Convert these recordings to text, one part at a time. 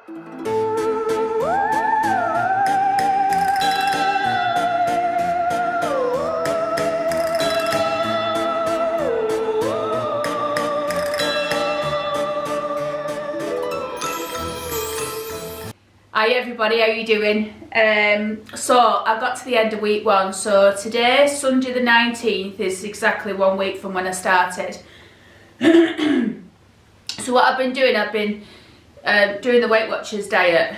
Hi everybody, how you doing? So I got to the end of week 1, so today, Sunday the 19th, is exactly 1 week from when I started. So what I've been doing the Weight Watchers diet,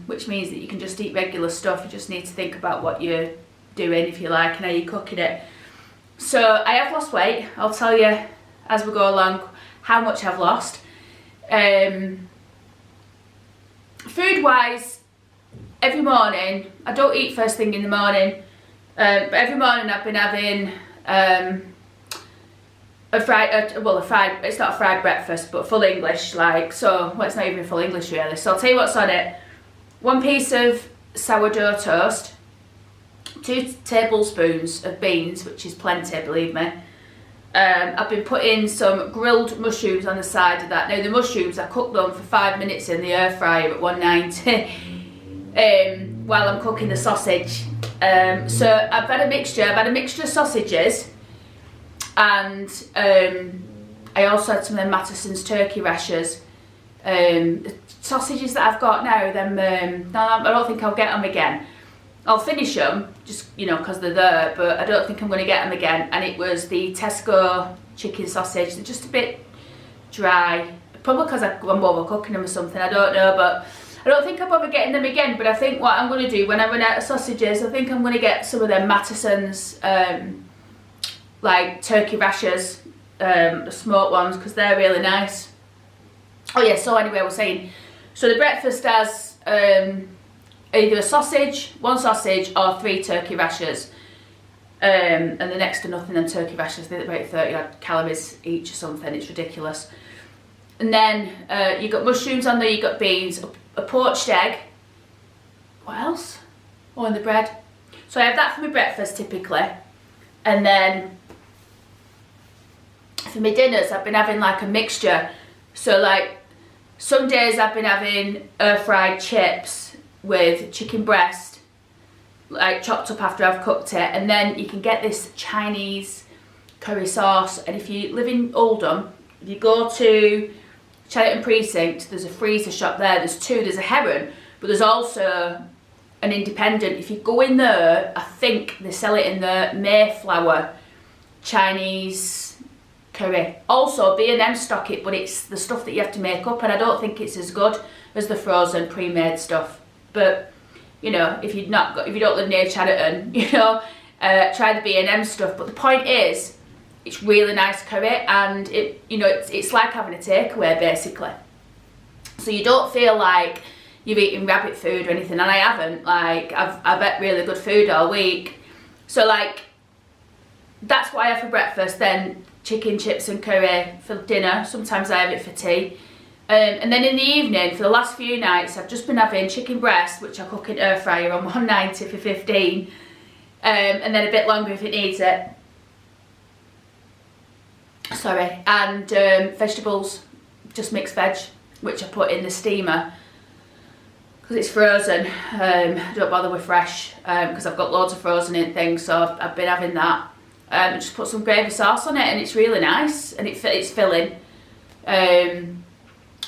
which means that you can just eat regular stuff. You just need to think about what you're doing, if you like, and how you're cooking it. So I have lost weight. I'll tell you as we go along how much I've lost. Food wise, every morning, I don't eat first thing in the morning, but every morning I've been having a fried, it's not a fried breakfast, but full English, like, so, well, it's not even full English really. So I'll tell you what's on it. 1 piece of sourdough toast, 2 tablespoons of beans, which is plenty, believe me. I've been putting some grilled mushrooms on the side of that. Now the mushrooms, I cook them for 5 minutes in the air fryer at 190 while I'm cooking the sausage. So I've had a mixture of sausages, and I also had some of them Mattison's turkey rashers. The sausages that I've got now, I don't think I'll get them again. I'll finish them, just, you know, because they're there, but I don't think I'm going to get them again. And it was the Tesco chicken sausage. They're just a bit dry, probably because I'm overcooking them or something, I don't know, but I don't think I'll bother getting them again. But I think what I'm going to do when I run out of sausages, I think I'm going to get some of them Mattison's, like turkey rashers, the smoked ones, because they're really nice. Oh yeah, so anyway, I was saying, so the breakfast has either one sausage or 3 turkey rashers, and the next to nothing than turkey rashers. They're about 30 odd calories each or something. It's ridiculous. And then you got mushrooms on there, you got beans, a poached egg. What else? Oh, and the bread. So I have that for my breakfast typically, and then for my dinners I've been having like a mixture. So like some days I've been having air fried chips with chicken breast, like chopped up after I've cooked it, and then you can get this Chinese curry sauce. And if you live in Oldham, if you go to Cheltenham Precinct, there's a freezer shop there. There's 2. There's a Heron, but there's also an independent. If you go in there, I think they sell it in the Mayflower Chinese curry. Also B&M stock it, but it's the stuff that you have to make up, and I don't think it's as good as the frozen pre-made stuff. But you know, if you don't live near Cheltenham, you know, try the B&M stuff. But the point is, it's really nice curry, and it's like having a takeaway basically. So you don't feel like you're eating rabbit food or anything. And I haven't. Like I've ate really good food all week. So like that's what I have for breakfast. Then chicken, chips, and curry for dinner. Sometimes I have it for tea. And then in the evening, for the last few nights, I've just been having chicken breast, which I cook in air fryer on 190 for 15, and then a bit longer if it needs it. Sorry, and vegetables, just mixed veg, which I put in the steamer because it's frozen. I don't bother with fresh because I've got loads of frozen in things, so I've been having that. Just put some gravy sauce on it, and it's really nice, and it's filling.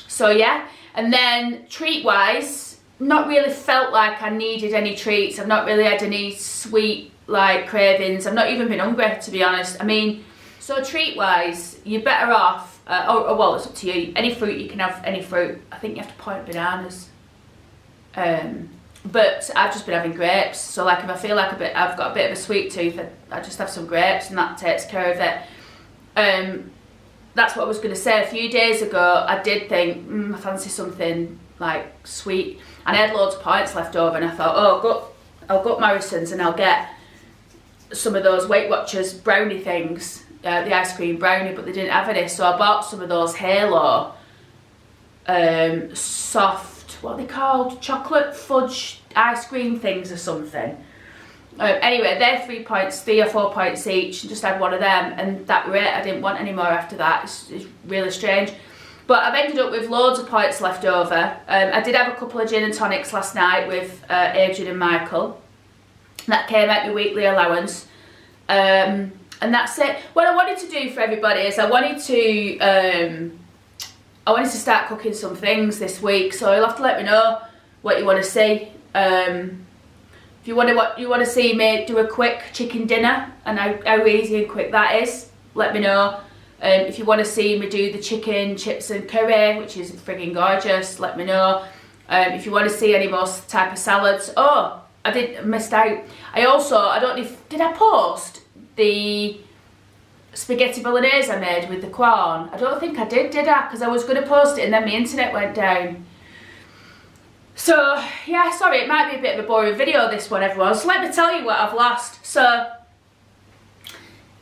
So yeah, and then treat-wise, not really felt like I needed any treats. I've not really had any sweet like cravings. I've not even been hungry, to be honest. I mean, so treat-wise, you're better off, well, it's up to you. Any fruit, you can have any fruit. I think you have to point bananas. But I've just been having grapes. So like if I feel like I've got a bit of a sweet tooth, I just have some grapes, and that takes care of it. That's what I was going to say. A few days ago, I did think, I fancy something like sweet. And I had loads of points left over, and I thought, oh, I'll go up Morrison's and I'll get some of those Weight Watchers brownie things, the ice cream brownie, but they didn't have any. So I bought some of those Halo soft, what are they called? Chocolate fudge ice cream things or something. Anyway, they're 3 or 4 points each, and just had one of them, and that were it. I didn't want any more after that. It's really strange. But I've ended up with loads of points left over. I did have a couple of gin and tonics last night with Adrian and Michael. That came out my weekly allowance. And that's it. What I wanted to do for everybody is I wanted to start cooking some things this week. So you'll have to let me know what you want to see. If you want to see me do a quick chicken dinner and how easy and quick that is, let me know. If you want to see me do the chicken, chips and curry, which is frigging gorgeous, let me know. If you want to see any more type of salads. Oh, I missed out. I don't know if, did I post the spaghetti bolognese I made with the corn? I don't think I did I? Because I was going to post it and then my internet went down. So, yeah, sorry, it might be a bit of a boring video, this one, everyone. So let me tell you what I've lost. So,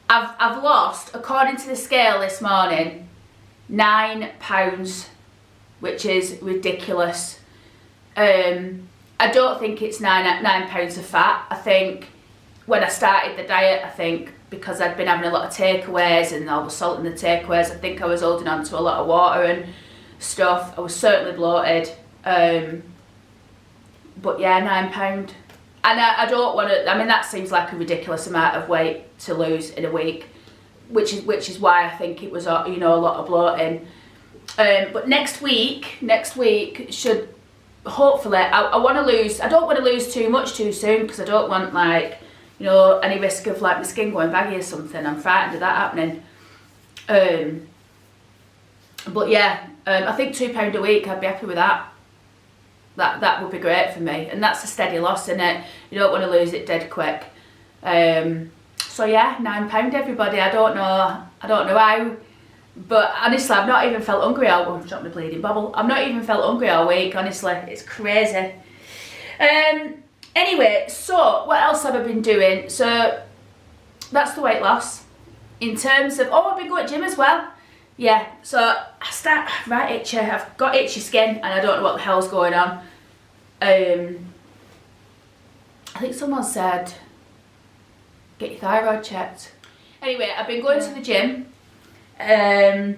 I've lost, according to the scale this morning, £9, which is ridiculous. I don't think it's £9 of fat. I think when I started the diet, I think because I'd been having a lot of takeaways and all the salt in the takeaways, I think I was holding on to a lot of water and stuff. I was certainly bloated. But yeah, £9. And I don't want to, I mean, that seems like a ridiculous amount of weight to lose in a week, which is why I think it was, you know, a lot of bloating. But next week should, hopefully, I want to lose, I don't want to lose too much too soon, because I don't want, like, you know, any risk of like my skin going baggy or something. I'm frightened of that happening. But yeah, I think £2 a week, I'd be happy with that. That would be great for me, and that's a steady loss, isn't it? You don't want to lose it dead quick. So yeah, £9 everybody. I don't know how, but honestly, I've not even felt hungry all. Oh, dropped my bleeding bubble. I've not even felt hungry all week. Honestly, it's crazy. Anyway, so what else have I been doing? So that's the weight loss. In terms of, I've been going to gym as well. Yeah, so I start, right, itchy. I've got itchy skin and I don't know what the hell's going on. I think someone said, get your thyroid checked. Anyway, I've been going to the gym. I've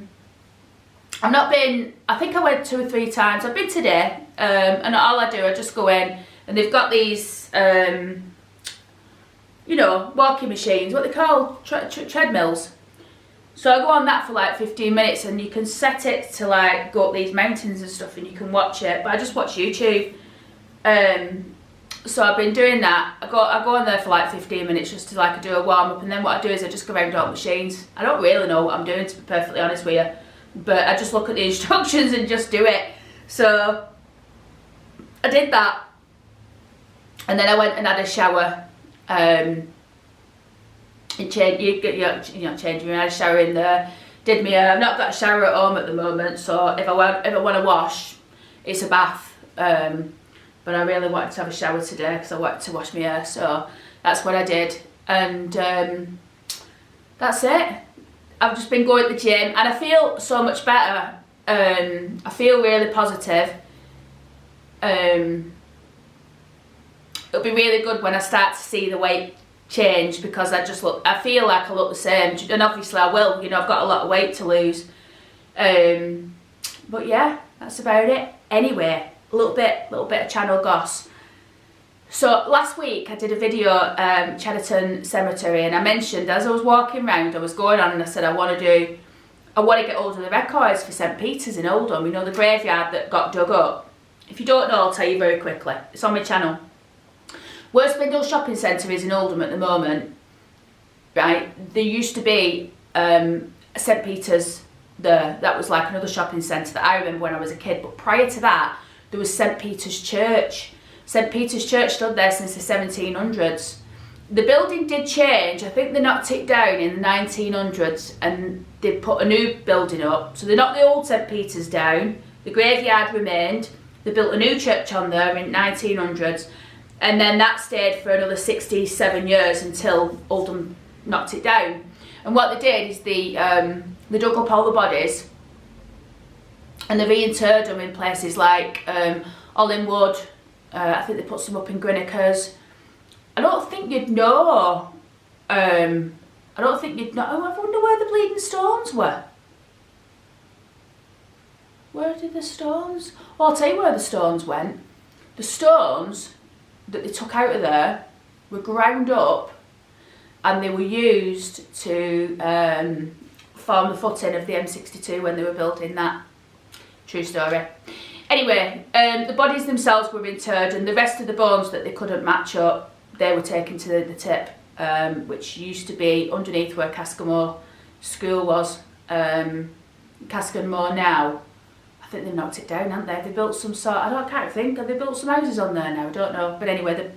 not been, I think I went 2 or 3 times. I've been today, and all I do, I just go in and they've got these, you know, walking machines, what they call treadmills. So I go on that for like 15 minutes and you can set it to like go up these mountains and stuff and you can watch it, but I just watch YouTube. So I've been doing that. I go on there for like 15 minutes just to like do a warm up, and then what I do is I just go around all the machines. I don't really know what I'm doing, to be perfectly honest with you, but I just look at the instructions and just do it. So I did that, and then I went and had a shower. And change, you know, changing room. I had a shower in there. Did me. I've not got a shower at home at the moment, so if I want to wash, it's a bath. But I really wanted to have a shower today because I wanted to wash my hair, so that's what I did. And that's it. I've just been going to the gym and I feel so much better. I feel really positive. It'll be really good when I start to see the weight change, because I feel like I look the same, and obviously I will, you know, I've got a lot of weight to lose. But yeah, that's about it. Anyway, a little bit of channel goss. So last week I did a video, Chedderton Cemetery, and I mentioned as I was walking around, I was going on and I said I want to get hold of the records for St Peter's in Oldham, you know, the graveyard that got dug up. If you don't know, I'll tell you very quickly. It's on my channel. Where Spindle Shopping Centre is in Oldham at the moment, right, there used to be St Peter's there. That was like another shopping centre that I remember when I was a kid, but prior to that there was St Peter's Church. St Peter's Church stood there since the 1700s. The building did change. I think they knocked it down in the 1900s and they put a new building up. So they knocked the old St Peter's down, the graveyard remained, they built a new church on there in 1900s, and then that stayed for another 67 years until Oldham knocked it down. And what they did is they dug up all the bodies and they reinterred them in places like Ollingwood. I think they put some up in Grinnikers. I don't think you'd know. I don't think you'd know. Oh, I wonder where the Bleeding Stones were. where did the stones? Well, I'll tell you where the stones went. The stones that they took out of there were ground up and they were used to form the footing of the M62 when they were building that. True story. Anyway, the bodies themselves were interred and the rest of the bones that they couldn't match up, they were taken to the tip, which used to be underneath where Caskenmore School was. Caskenmore now, I think they've knocked it down, haven't they? They built some sort, I can't think, have they built some houses on there now? I don't know. But anyway,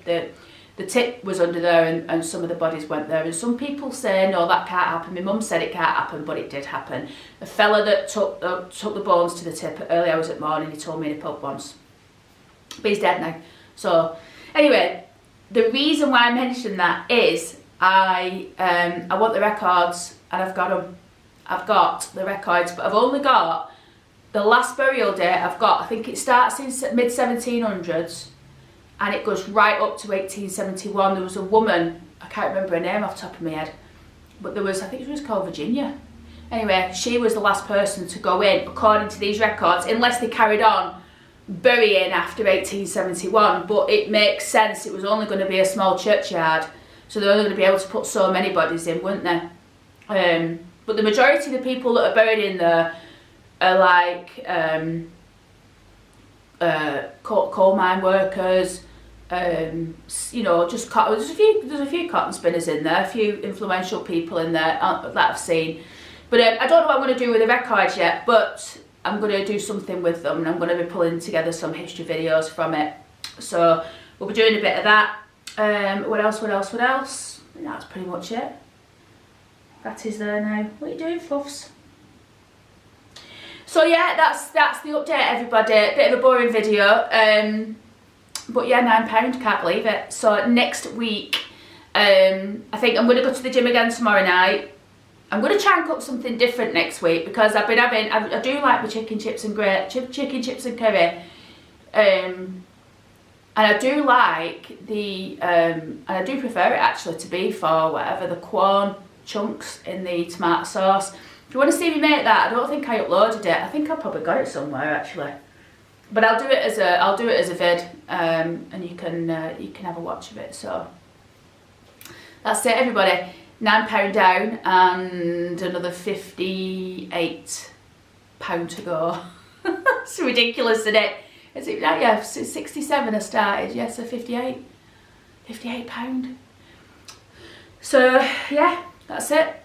the tip was under there and some of the bodies went there. And some people say, no, that can't happen. My mum said it can't happen, but it did happen. A fella that took the bones to the tip at early hours at morning, he told me in a pub once. But he's dead now. So, anyway, the reason why I mentioned that is I want the records and I've got them. I've got the records, but I've only got the last burial date I've got. I think it starts in mid-1700s and it goes right up to 1871. There was a woman, I can't remember her name off the top of my head, but there was, I think she was called Virginia. Anyway, she was the last person to go in, according to these records, unless they carried on burying after 1871. But it makes sense, it was only going to be a small churchyard, so they're only going to be able to put so many bodies in, weren't they? But the majority of the people that are buried in there are like coal mine workers, you know, just there's a few cotton spinners in there, a few influential people in there that I've seen. But I don't know what I'm going to do with the records yet, but I'm going to do something with them and I'm going to be pulling together some history videos from it. So we'll be doing a bit of that. What else? I think that's pretty much it. That is there now. What are you doing, Fluffs? So yeah, that's the update, everybody. A bit of a boring video. But yeah, £9, can't believe it. So next week, I think I'm going to go to the gym again tomorrow night. I'm going to try and cook something different next week because I've been having, I do like my chicken chips and curry. And I do like the, and I do prefer it actually to beef or whatever, the Quorn chunks in the tomato sauce. If you want to see me make that, I don't think I uploaded it. I think I probably got it somewhere actually. But I'll do it as a vid, and you can have a watch of it. So that's it, everybody. £9 down and another £58 to go. It's ridiculous, isn't it? Is it? Yeah, 67 I started. Yes, so £58 So yeah, that's it.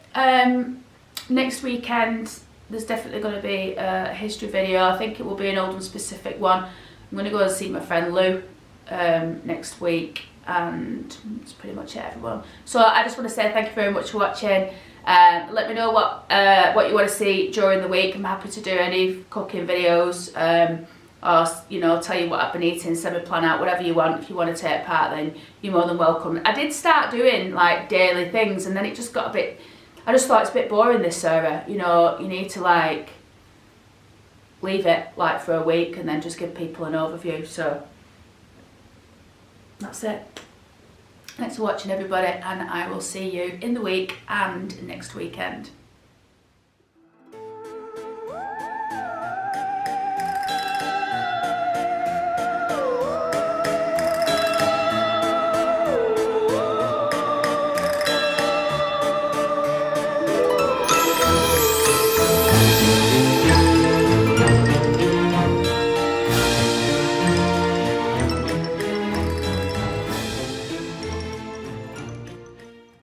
Next weekend there's definitely going to be a history video. I think it will be an Oldham specific one. I'm going to go and see my friend Lou next week, and that's pretty much it, everyone. So I just want to say thank you very much for watching. Let me know what you want to see during the week. I'm happy to do any cooking videos, or you know, tell you what I've been eating, semi-plan out, whatever you want. If you want to take part, then you're more than welcome. I did start doing like daily things, and then it just got a bit, I just thought it's a bit boring this, Sarah. You know, you need to like leave it like for a week and then just give people an overview. So that's it. Thanks for watching, everybody, and I will see you in the week and next weekend.